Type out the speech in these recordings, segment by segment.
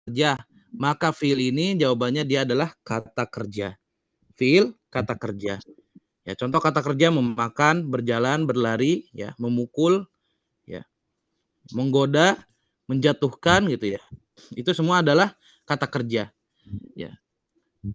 kerja, maka fiil ini jawabannya dia adalah kata kerja. Fiil kata kerja. Ya, contoh kata kerja memakan, berjalan, berlari, ya, memukul, ya, menggoda, menjatuhkan gitu ya. Itu semua adalah kata kerja, ya.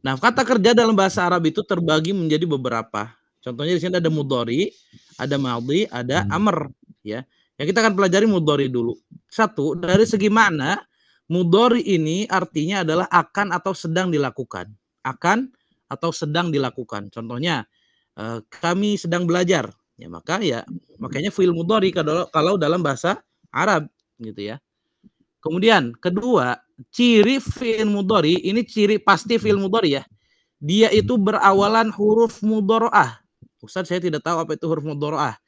Nah, kata kerja dalam bahasa Arab itu terbagi menjadi beberapa. Contohnya di sini ada mudhari, ada madhi, ada amr, ya. Ya, kita akan pelajari mudhari dulu. Satu, dari segi makna, mudhari ini artinya adalah akan atau sedang dilakukan. Akan atau sedang dilakukan. Contohnya, kami sedang belajar. Ya, makanya fi'il mudhari kalau dalam bahasa Arab gitu ya. Kemudian kedua, ciri fi'il mudhari ini ciri pasti fi'il mudhari ya. Dia itu berawalan huruf mudharaah. Ustaz, saya tidak tahu apa itu huruf mudharaah.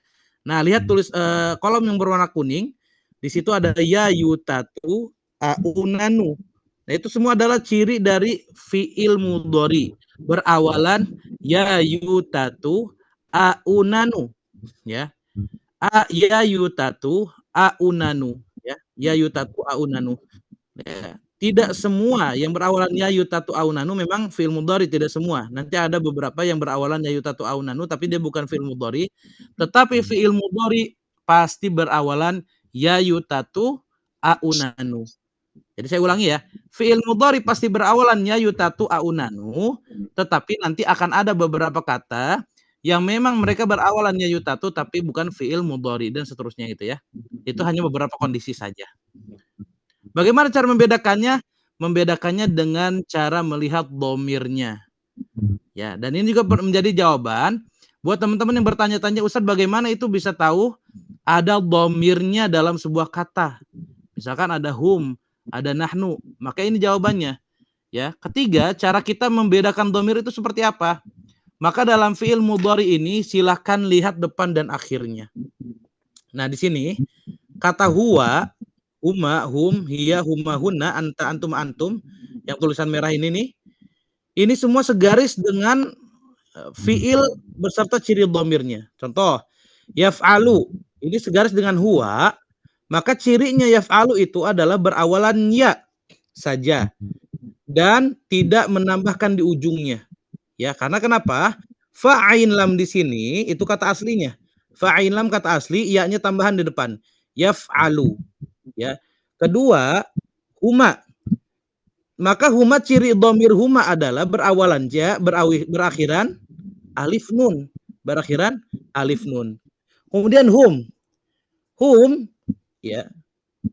Nah, lihat tulis kolom yang berwarna kuning. Di situ ada ya yutatu aunanu. Nah, itu semua adalah ciri dari fi'il mudhari. Berawalan ya yutatu aunanu, ya. Ya yutatu aunanu, ya. Ya yutatu aunanu. Ya. Tidak semua yang berawalan ya yutatu aunanu memang fi'il mudhari, tidak semua. Nanti ada beberapa yang berawalan ya yutatu aunanu tapi dia bukan fi'il mudhari. Tetapi fi'il mudhari pasti berawalan ya yutatu aunanu. Jadi saya ulangi ya, fi'il mudhari pasti berawalan ya yutatu aunanu, tetapi nanti akan ada beberapa kata yang memang mereka berawalan ya yutatu tapi bukan fi'il mudhari dan seterusnya gitu ya. Itu hanya beberapa kondisi saja. Bagaimana cara membedakannya? Membedakannya dengan cara melihat domirnya. Ya, dan ini juga menjadi jawaban buat teman-teman yang bertanya-tanya, Ustaz, bagaimana itu bisa tahu ada domirnya dalam sebuah kata? Misalkan ada hum, ada nahnu, maka ini jawabannya. Ya, ketiga, cara kita membedakan domir itu seperti apa? Maka dalam fi'il mudhari ini silahkan lihat depan dan akhirnya. Nah, di sini kata huwa, huma, hum, hiya, huma, hunna, anta, antum, antum, yang tulisan merah ini nih, ini semua segaris dengan fi'il beserta ciri domirnya. Contoh, yaf'alu, ini segaris dengan huwa, maka cirinya yaf'alu itu adalah berawalan ya saja dan tidak menambahkan di ujungnya. Ya, karena kenapa? Fa'ain lam di sini itu kata aslinya. Fa'ain lam kata asli, iya-nya tambahan di depan. Yaf'alu. Ya. Kedua, huma. Maka huma ciri domir huma adalah berawalan ja, berakhiran alif nun. Berakhiran alif nun. Kemudian hum. Hum, ya.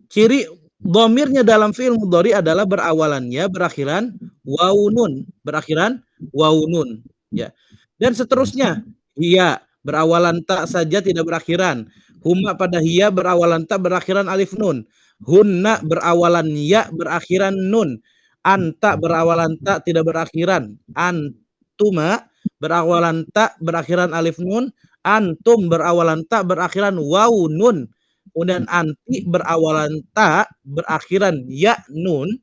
Ciri domirnya dalam fi'il mudhari adalah berawalan ya, berakhiran waunun. Berakhiran waunun. Ya. Dan seterusnya. Hiya berawalan tak saja tidak berakhiran. Huma pada hiya berawalan tak berakhiran alif nun. Hunna berawalan ya berakhiran nun. Anta berawalan tak tidak berakhiran. Antuma berawalan tak berakhiran alif nun. Antum berawalan tak berakhiran waw nun. Kemudian anti berawalan ta berakhiran ya nun.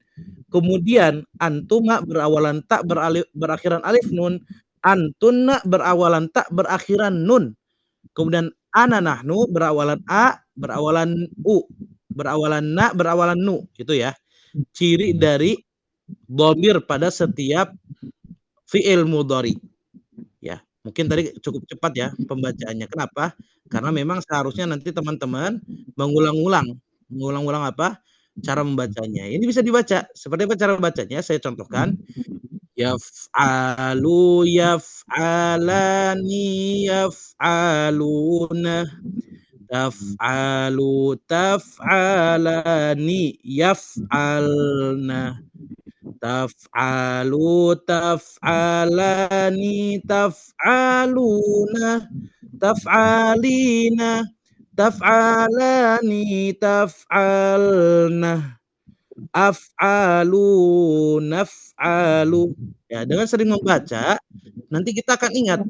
Kemudian antuma berawalan tak berakhiran alif nun. Antunna berawalan tak berakhiran nun. Kemudian ana nahnu berawalan a, berawalan u, berawalan na, berawalan nu. Itu ya. Ciri dari dhamir pada setiap fi'il mudhari. Ya, mungkin tadi cukup cepat ya pembacaannya. Kenapa? Karena memang seharusnya nanti teman-teman mengulang-ulang apa? Cara membacanya. Ini bisa dibaca. Seperti apa cara bacanya? Saya contohkan. Yaf'alu, yaf'alani, yaf'aluna. Taf'alu, taf'alani, yaf'alna. Taf'alu, taf'alani, taf'aluna, taf'alina, taf'alani, taf'alna, af'alu, naf'alu. Ya, dengan sering membaca, nanti kita akan ingat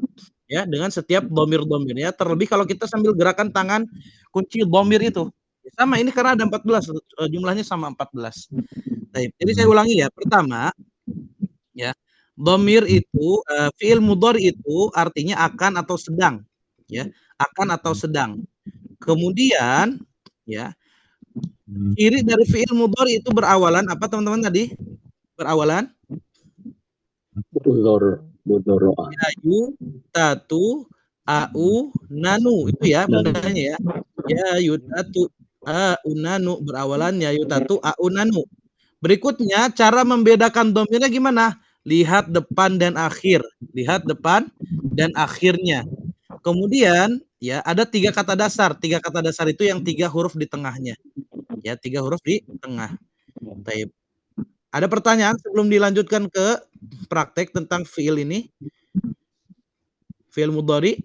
ya dengan setiap domir-domirnya. Terlebih kalau kita sambil gerakan tangan kunci domir itu. Sama ini karena ada 14, jumlahnya sama 14. Baik, jadi saya ulangi ya. Pertama, ya, domir itu fi'il mudhari itu artinya akan atau sedang, ya, akan atau sedang. Kemudian, ya, Ciri dari fi'il mudhari itu berawalan apa teman-teman tadi? Berawalan Mudhoro'ah. yayu, tatu, au, nanu. Itu ya bundanya ya. Yayu, tatu, au, nanu. Berawalan yayu, tatu, au, nanu. Berikutnya cara membedakan domirnya gimana? Lihat depan dan akhir. Lihat depan dan akhirnya. Kemudian ya ada 3 kata dasar. 3 kata dasar itu yang 3 huruf di tengahnya. Ya, 3 huruf di tengah. Baik. Ada pertanyaan sebelum dilanjutkan ke praktek tentang fiil ini? Fiil mudhari.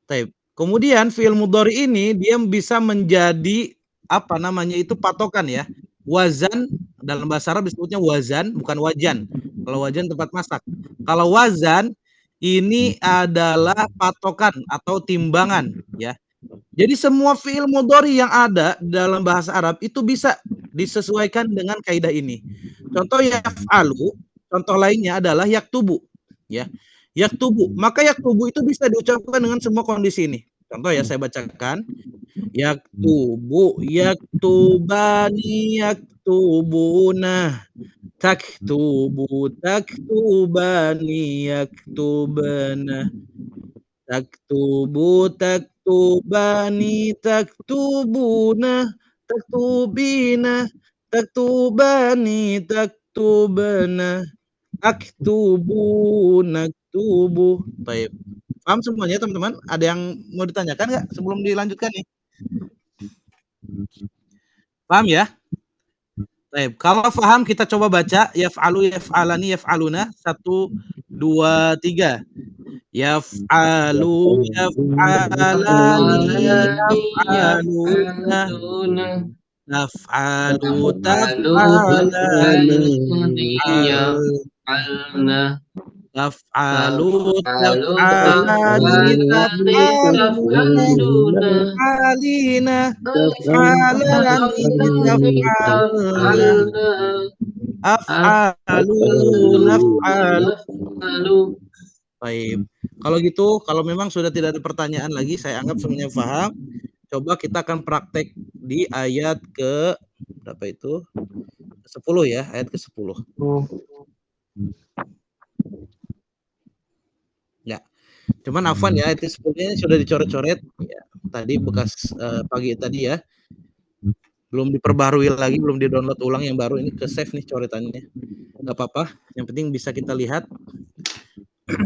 Baik. Kemudian fiil mudhari ini dia bisa menjadi apa namanya itu patokan ya. Wazan dalam bahasa Arab disebutnya wazan, bukan wajan. Kalau wajan tempat masak. Kalau wazan ini adalah patokan atau timbangan ya. Jadi semua fiil mudhari yang ada dalam bahasa Arab itu bisa disesuaikan dengan kaidah ini. Contoh yaf'alu, contoh lainnya adalah yaktubu ya. Yaktubu, maka yaktubu itu bisa diucapkan dengan semua kondisi ini. Contoh ya saya bacakan. Yaktubu, yaktubani, yaktubuna. Taktubu, taktubani, yaktubana. Taktubu, taktubani, taktubuna, taktubina, taktubani, taktubana, aktubu, naktubu. Baik. Paham semuanya teman-teman? Ada yang mau ditanyakan nggak sebelum dilanjutkan nih? Paham ya? Baik. Kalau paham kita coba baca yaf'alu, yaf'alani, yaf'aluna. 1, 2, 3. Yaf'alu, yaf'alani, yaf'aluna. Naf'alu, taf'alani, yaf'alna. Taf'alu, taf'alani, taf'aluna. Alina, taf'alani, taf'alna. Af'alu, naf'alu. Baik. Kalau gitu, kalau memang sudah tidak ada pertanyaan lagi, saya anggap semuanya paham. Coba kita akan praktek di ayat ke berapa itu? 10 ya, ayat ke-10. Ya. Cuman afwan ya, ayat ke-10-nya sudah dicoret-coret ya. Tadi bekas pagi tadi ya. Belum diperbarui lagi, belum di-download ulang yang baru ini ke save nih coretannya. Enggak apa-apa, yang penting bisa kita lihat.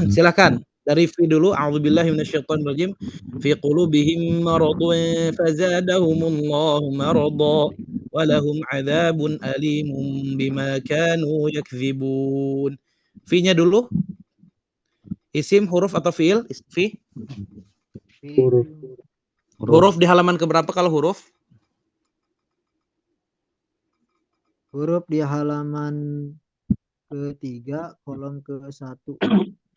Silakan. Dari fi dulu, a'udzubillahi minasyaitonirrajim. Fi qulubihim maradun fazadahumullahu marada wa lahum 'adzabun alimun bima kanu yakdzibun. Fi-nya dulu. Isim, huruf atau fiil? Fi. Huruf di halaman keberapa kalau huruf? Huruf di halaman ke-3 kolom ke-1.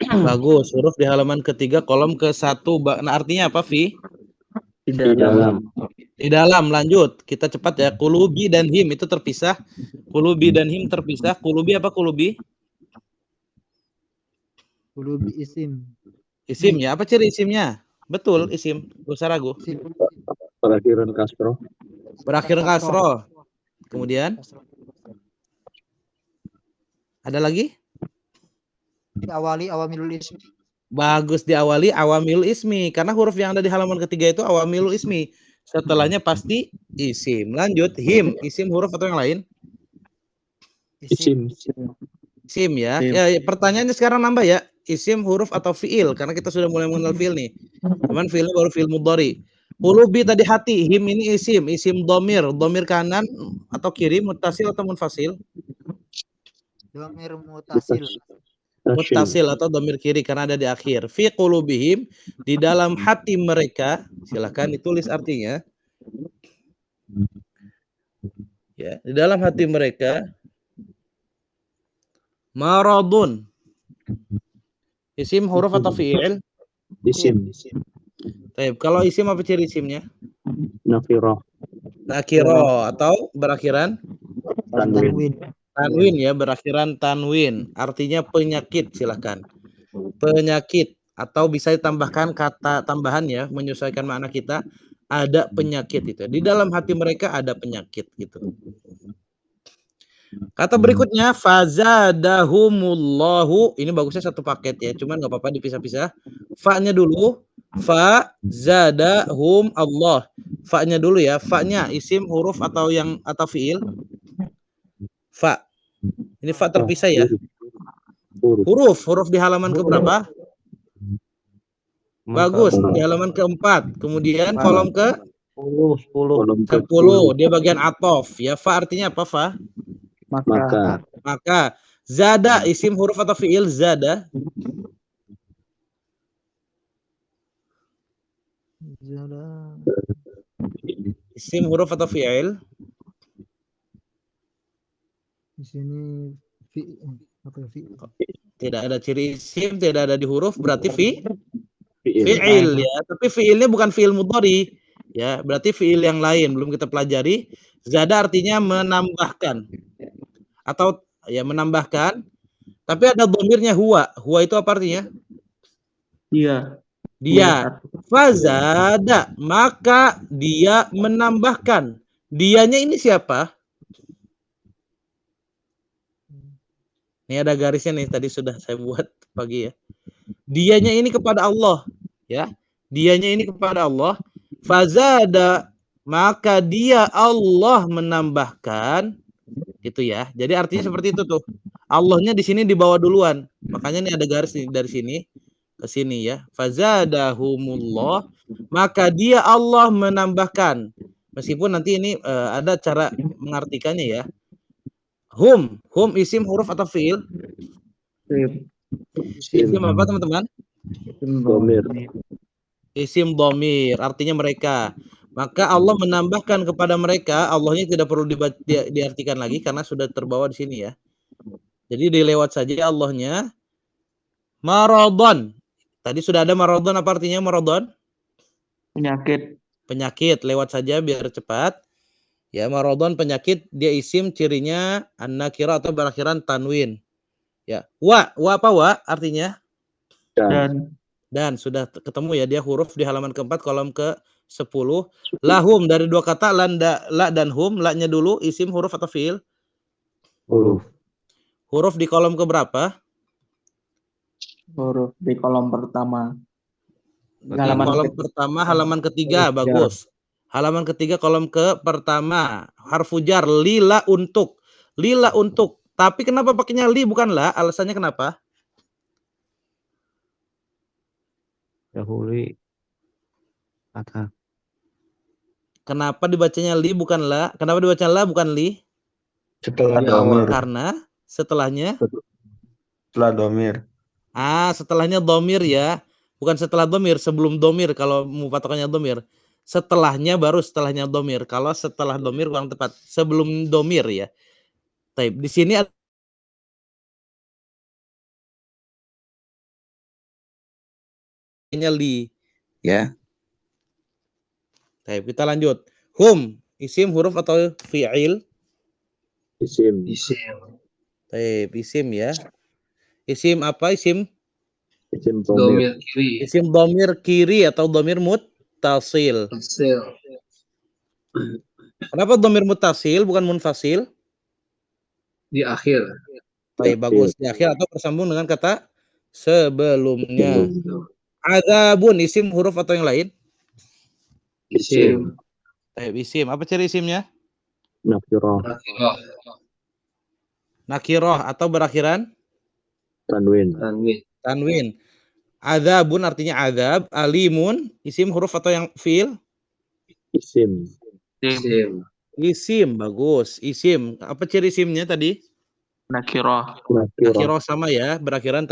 Bagus, huruf di halaman ke-3 kolom ke-1. Nah, artinya apa, Fi? Di dalam. Di dalam, lanjut. Kita cepat ya. Qulubi dan him itu terpisah. Qulubi dan him terpisah. Qulubi apa qulubi? Qulubi isim. Isim ya. Apa ciri isimnya? Betul, isim. Gak usah ragu. Berakhiran kasroh. Berakhir kasroh. Kemudian? Ada lagi? Diawali awamilul ismi. Bagus, diawali awamilul ismi. Karena huruf yang ada di halaman ketiga itu awamilul ismi. Setelahnya pasti isim. Lanjut, him. Isim huruf atau yang lain? Isim. Isim ya. Ya, pertanyaannya sekarang nambah ya. Isim, huruf atau fiil? Karena kita sudah mulai mengenal fiil nih. Cuman fiilnya baru fiil mudhari. Qulubi tadi hati. Him ini isim. Isim domir. Domir kanan atau kiri, muttasil atau munfasil? Domir mutasil. Muttasil atau domir kiri karena ada di akhir. Fi qulubihim, di dalam hati mereka. Silahkan ditulis artinya. Ya, di dalam hati mereka. Maradun. Isim, huruf atau fiil? Isim. Baik, kalau isim apa ciri isimnya? Nakirah. Nakiro atau berakhiran Tanwin. tanwin ya, berakhiran tanwin. Artinya penyakit, silakan. Penyakit atau bisa ditambahkan kata tambahan ya, menyesuaikan makna kita. ada penyakit itu. Di dalam hati mereka ada penyakit gitu. Kata berikutnya fazadahumullahu. Ini bagusnya satu paket ya, cuman nggak apa-apa dipisah-pisah. Fa-nya dulu. Fa zadahum Allah. Fa-nya dulu ya. Fa-nya isim, huruf atau fiil? Fa. Ini fa terpisah ya. Huruf di halaman keberapa? Bagus, di halaman keempat. Kemudian kolom ke 10. Dia bagian atof ya. Fa artinya apa, fa? Maka zada isim, huruf atau fiil? Zada. Isim, huruf atau fiil? Di sini Tidak ada ciri isim, tidak ada di huruf, berarti fiil ya. Tapi fiilnya bukan fiil mudhari ya, berarti fiil yang lain belum kita pelajari. Zada artinya menambahkan atau ya menambahkan, tapi ada dhamirnya huwa. Huwa itu apa artinya? Dia. Fazada, maka dia menambahkan. Dianya ini siapa? Ini ada garisnya nih, tadi sudah saya buat pagi ya. Dianya ini kepada Allah ya. Dianya ini kepada Allah. Fazada, maka dia Allah menambahkan gitu ya. Jadi artinya seperti itu tuh. Allahnya di sini dibawa duluan. Makanya ini ada garis nih dari sini ke sini ya. Fazadahumullah, maka dia Allah menambahkan. Meskipun nanti ini ada cara mengartikannya ya. Hum isim, huruf atau fiil? Isim apa teman-teman? Isim dhamir, artinya mereka. Maka Allah menambahkan kepada mereka, Allahnya tidak perlu diartikan lagi karena sudah terbawa di sini ya. Jadi dilewat saja Allahnya. Maradon. Tadi sudah ada maradon, apa artinya maradon? Penyakit, lewat saja biar cepat. Ya, maradon penyakit, dia isim, cirinya an-nakirah atau berakhiran tanwin. Ya, wa apa wa artinya? Dan sudah ketemu ya, dia huruf di halaman keempat kolom ke-10. Lahum dari dua kata la dan hum. La-nya dulu isim, huruf atau fiil? Huruf di kolom keberapa? Huruf di kolom pertama. Kolom pertama halaman ketiga, bagus. Halaman ketiga kolom ke pertama, harfu jar, lila untuk. Lila untuk. Tapi kenapa pakainya li bukan la? Alasannya kenapa? Dahului kata. Kenapa dibacanya li bukan la? Kenapa dibaca la bukan li? Setelah domir. Karena setelahnya? Setelah domir. Setelahnya domir ya. Bukan setelah domir, sebelum domir kalau mau patokannya domir. Setelahnya baru setelahnya domir. Kalau setelah domir kurang tepat. Sebelum domir ya. Taib. Di sini ada li ya. Taib. Kita lanjut. Hum isim, huruf atau fi'il? Isim. Taib. Isim ya. Isim apa? Isim Domir kiri. Isim domir kiri atau domir muttasil. Kenapa domir muttasil bukan munfasil? Di akhir. Baik, bagus. Di akhir atau bersambung dengan kata sebelumnya. Adzabun isim, huruf atau yang lain? Isim. Isim. Apa ciri isimnya? Nakirah atau berakhiran tanwin. Adzabun artinya azab. Alimun isim, huruf atau yang fiil? Isim. Isim, bagus. Isim. Apa ciri isimnya tadi? Nakirah. Nakirah sama ya, berakhiran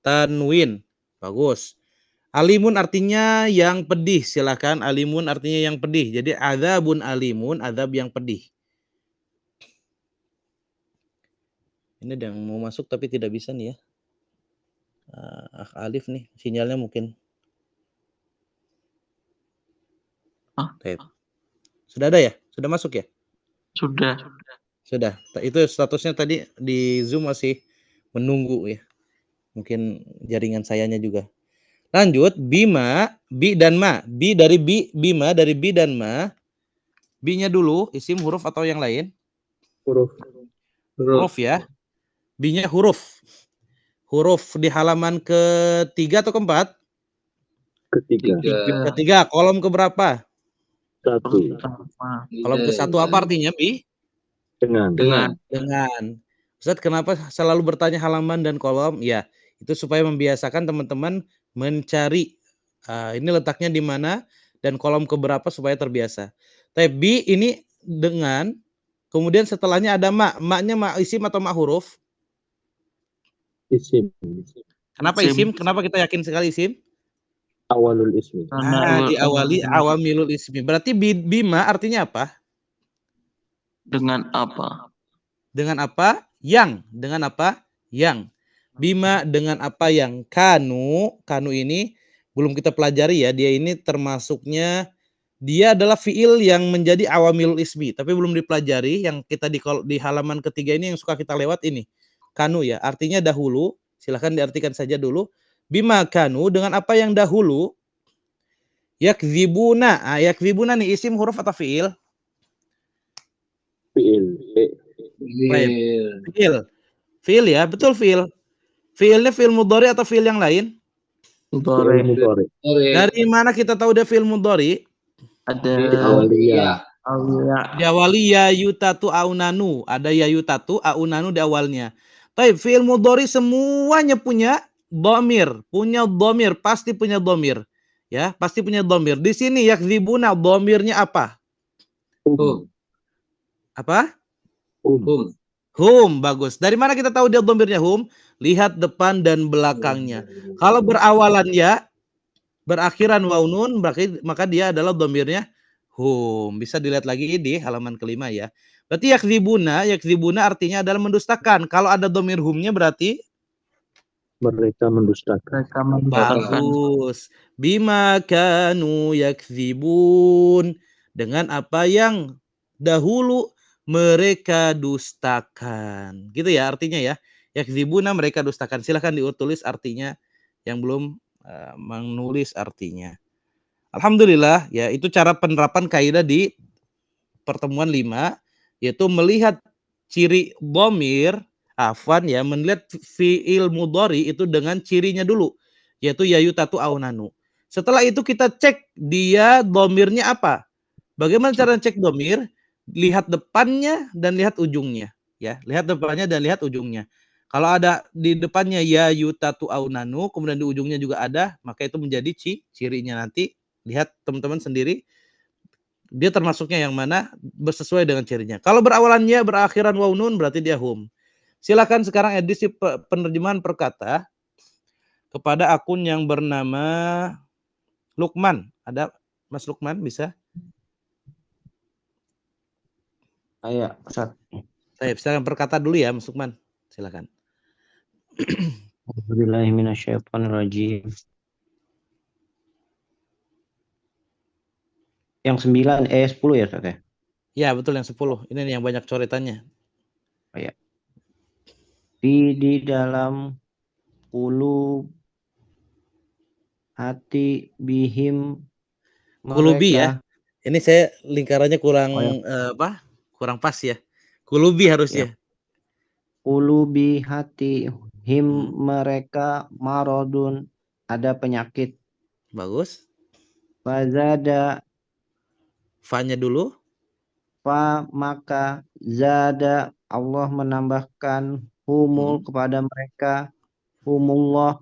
tanwin. Bagus. Alimun artinya yang pedih, silakan. Alimun artinya yang pedih. Jadi adzabun alimun, azab yang pedih. Ini ada yang mau masuk tapi tidak bisa nih ya. Alif nih, sinyalnya mungkin. Sudah ada ya? Sudah masuk ya? Sudah. Itu statusnya tadi di Zoom masih menunggu ya. Mungkin jaringan sayanya juga. Lanjut, bima, bi dan ma. Bi dari bima dari bi dan ma. Bi-nya dulu, isim huruf atau yang lain? Huruf. Huruf ya. Bi-nya huruf. Huruf di halaman ketiga atau keempat? Ketiga. Ketiga, kolom keberapa? 1. Kolom ke-1 apa artinya, Bi? Dengan. Dengan. Ustaz, kenapa selalu bertanya halaman dan kolom? Ya, itu supaya membiasakan teman-teman mencari ini letaknya di mana dan kolom keberapa supaya terbiasa. Tapi ini dengan, kemudian setelahnya ada ma. Ma-nya ma isim atau ma huruf? Isim. Kenapa isim? Kenapa kita yakin sekali isim? Awalul ismi. Diawali awamilul ismi. Berarti bima artinya apa? Dengan apa? Dengan apa? Yang. Dengan apa? Yang. Bima dengan apa yang? Kanu ini belum kita pelajari ya. Dia ini termasuknya, dia adalah fiil yang menjadi awamilul ismi. Tapi belum dipelajari. Yang kita di halaman ketiga ini yang suka kita lewat ini. Kanu ya. Artinya dahulu. Silahkan diartikan saja dulu. Bima kanu dengan apa yang dahulu. Yakzibuna. Yakzibuna nih isim huruf atau fiil? Fiil. Fiil ya, betul fiil. Fiilnya fiil mudhari atau fiil yang lain? Mudhari. Dari mana kita tahu dia fiil mudhari? Ada Diawali ya yutatu aunanu. Ada ya yutatu aunanu di awalnya. Tapi fiil mudhari semuanya punya dhamir, pasti punya dhamir. Ya, pasti punya dhamir. Di sini yakzibuna dhamirnya apa? Apa? Hum, bagus. Dari mana kita tahu dia dhamirnya hum? Lihat depan dan belakangnya. Kalau berawalan ya, berakhiran waunun, maka dia adalah dhamirnya hum. Bisa dilihat lagi di halaman kelima ya. Berarti yakzibuna artinya adalah mendustakan. Kalau ada dhamir humnya berarti mereka mendustakan. bagus. Bima kanu yakzibun. Dengan apa yang dahulu mereka dustakan. Gitu ya artinya ya. Yakzibuna mereka dustakan. Silahkan ditulis artinya yang belum menulis artinya. Alhamdulillah ya, itu cara penerapan kaidah di pertemuan 5, yaitu melihat ciri dhamir, melihat fiil mudhari itu dengan cirinya dulu, yaitu yayutatu aunanu. Setelah itu kita cek dia dhamirnya apa. Bagaimana cara cek dhamir? Lihat depannya dan lihat ujungnya, ya. Lihat depannya dan lihat ujungnya. Kalau ada di depannya ya yutatu aunanu, kemudian di ujungnya juga ada, maka itu menjadi cirinya. Nanti lihat teman-teman sendiri, dia termasuknya yang mana sesuai dengan cirinya. Kalau berawalannya berakhiran waunun berarti dia hum. Silakan sekarang edisi penerjemahan perkata kepada akun yang bernama Lukman. Ada Mas Lukman bisa? Ayo, Ustaz. Silakan perkata dulu ya Mas Lukman. Silakan. Bismillahirrahmanirrahim. Yang 9, 10 ya Ustaz ya? Ya betul yang 10. Ini yang banyak coretannya. Oh, ya. Di dalam hati bihim Kulubi ya. Ini saya lingkarannya kurang kurang pas ya. Kulubi harusnya. Ya. Kulubi hati him mereka marodun, ada penyakit. Bagus. Fazada Fa-nya dulu. Fa maka zada Allah menambahkan humul kepada mereka humullah.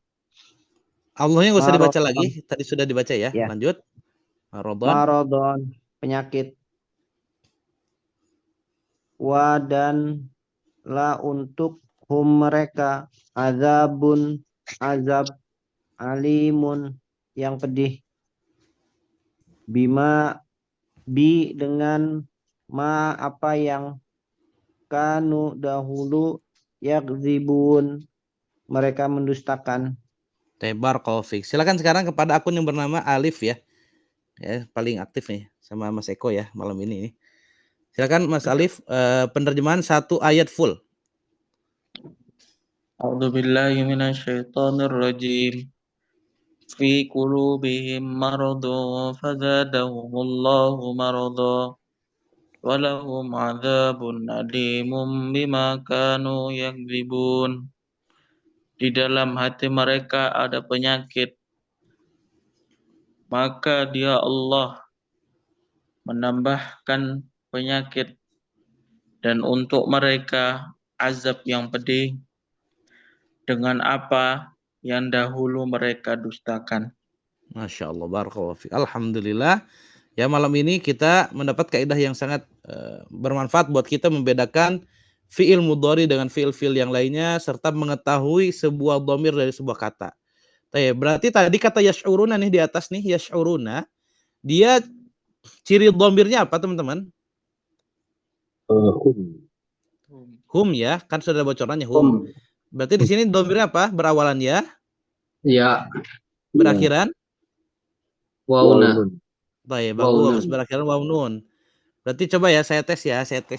Allahnya nggak usah dibaca lagi. Tadi sudah dibaca ya. Ya. Lanjut. Marodon penyakit. Wa dan la untuk hum mereka azab alimun yang pedih. Bima dengan ma apa yang kanu dahulu yakzibun mereka mendustakan. Tebar Kolfik. Silakan sekarang kepada akun yang bernama Alif ya. Ya, paling aktif nih sama Mas Eko ya malam ini. Silakan Mas Alif, penerjemahan 1 ayat full. A'udzubillahi minasyaitonirrajim. في قلوبهم مرض فزادهم الله مرضا ولهم عذاب أليم بما كانوا يكذبون. Di dalam hati mereka ada penyakit, maka Dia Allah menambahkan penyakit, dan untuk mereka azab yang pedih dengan apa yang dahulu mereka dustakan. Masya Allah, barakallahu fiik. Alhamdulillah. Ya, malam ini kita mendapat kaidah yang sangat bermanfaat buat kita membedakan fi'il mudhari dengan fi'il-fi'il yang lainnya serta mengetahui sebuah dhamir dari sebuah kata. Berarti tadi kata yash'uruna nih di atas nih, yash'uruna, dia ciri dhamirnya apa, teman-teman? Hum. Hum ya, kan sudah ada bocorannya hum. Berarti di sini dhamirnya apa? Berawalan ya, Ya, berakhiran wauna. Waunun. bagus, Waunun. berakhiran waw nun. Berarti coba ya saya tes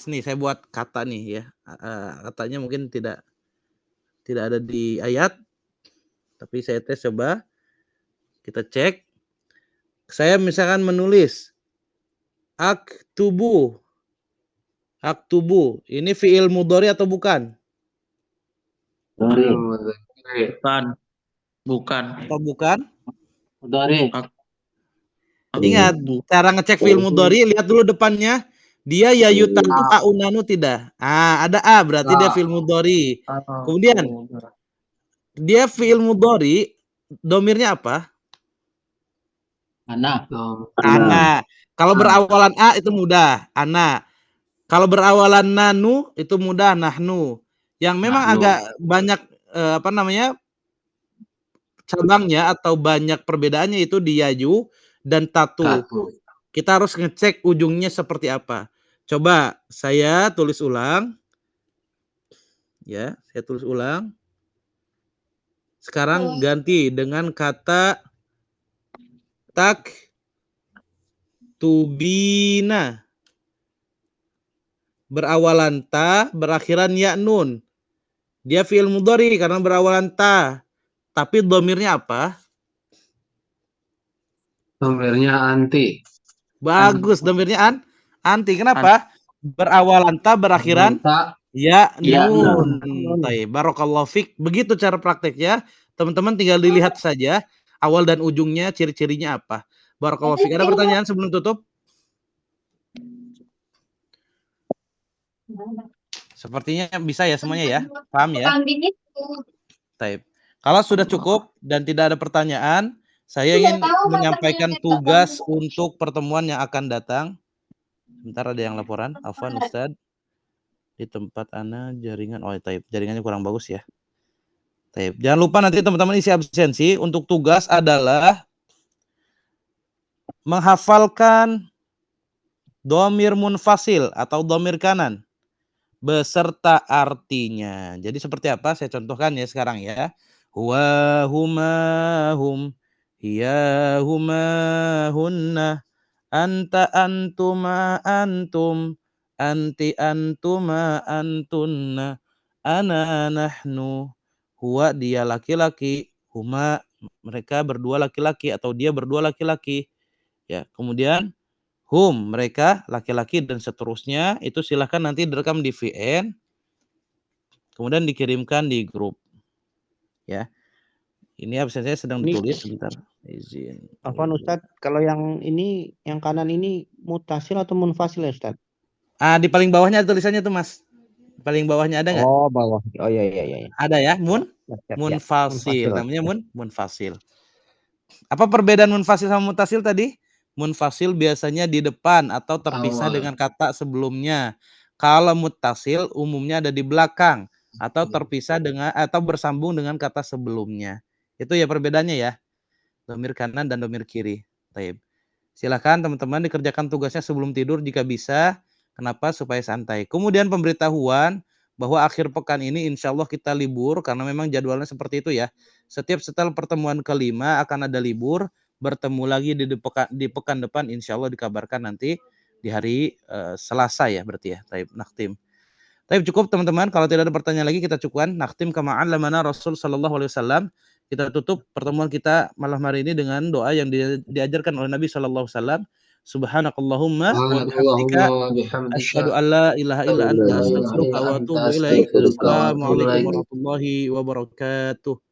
nih, saya buat kata nih ya. Katanya mungkin tidak ada di ayat, tapi saya tes coba. Kita cek. Saya misalkan menulis aktubu. Ini fi'il mudhari atau bukan? Bukan. Atau bukan? Mudhari. Ingat, cara ngecek fi'il mudhari, lihat dulu depannya. Dia yayutatu aunanu tidak. Ada A, berarti dia fi'il mudhari. Kemudian dia fi'il mudhari, domirnya apa? Ana. Ana. Kalau berawalan A itu mudah, ana. Kalau berawalan nanu itu mudah, nahnu. Yang memang Nahnu. agak banyak cabangnya atau banyak perbedaannya itu di yayu dan tatu. Kita harus ngecek ujungnya seperti apa. Coba saya tulis ulang. Ya, saya tulis ulang. Sekarang ganti dengan kata tak tubina. Berawalan ta, berakhiran ya nun. Dia fi'il mudhari karena berawalan ta. Tapi dhamirnya apa? Dhamirnya anti. Bagus, dhamirnya anti. Kenapa? Berawalan ta, berakhiran ya nun. Barakallahu fik. Begitu cara prakteknya. Teman-teman tinggal dilihat saja awal dan ujungnya, ciri-cirinya apa. Barakallahu fik. Ada pertanyaan sebelum tutup? Sepertinya bisa ya semuanya ya. Paham ya? Taib. Kalau sudah cukup dan tidak ada pertanyaan, saya ingin menyampaikan tugas untuk pertemuan yang akan datang. Sebentar, ada yang laporan. Afwan Ustaz. Di tempat ana jaringan. Oh, taib. Jaringannya kurang bagus ya. Taib. Jangan lupa nanti teman-teman isi absensi. Untuk tugas adalah menghafalkan dhamir munfasil atau dhamir kanan beserta artinya. Jadi seperti apa? Saya contohkan ya sekarang ya. Huwa huma hum, hiya huma hunna, anta antuma antum, anti antuma antunna, ana nahnu. Huwa dia laki-laki, huma mereka berdua laki-laki atau dia berdua laki-laki. Ya, kemudian hum mereka laki-laki dan seterusnya, itu silahkan nanti direkam di VN kemudian dikirimkan di grup ya. Ini absen saya sedang ditulis, sebentar izin. Afwan Ustadz, kalau yang ini yang kanan ini mutasil atau munfasil ya Ustadz? Di paling bawahnya ada tulisannya tuh Mas, paling bawahnya ada nggak? Oh bawah, oh iya. Ada ya, munfasil namanya munfasil. Apa perbedaan munfasil sama mutasil tadi? Munfasil biasanya di depan atau terpisah dengan kata sebelumnya. Kalau muttasil umumnya ada di belakang atau terpisah dengan atau bersambung dengan kata sebelumnya. Itu ya perbedaannya ya. Dhamir kanan dan dhamir kiri. Taib. Silakan teman-teman dikerjakan tugasnya sebelum tidur jika bisa. Kenapa? Supaya santai. Kemudian pemberitahuan bahwa akhir pekan ini insya Allah kita libur karena memang jadwalnya seperti itu ya. Setiap setelah pertemuan kelima akan ada libur. Bertemu lagi di pekan depan insya Allah dikabarkan nanti di hari Selasa ya berarti ya. Taib nakhtim. Taib cukup teman-teman, kalau tidak ada pertanyaan lagi kita cukupkan. Nakhtim kama 'allamana Rasul sallallahu alaihi wasallam. kita tutup pertemuan kita malam hari ini dengan doa yang diajarkan oleh Nabi sallallahu alaihi wasallam. Subhanakallahumma wa bihamdika Subhanakallahumma bihamdika asyhadu an la ilaha illa anta astaghfiruka wa atubu ilaik. Assalamualaikum warahmatullahi wabarakatuh.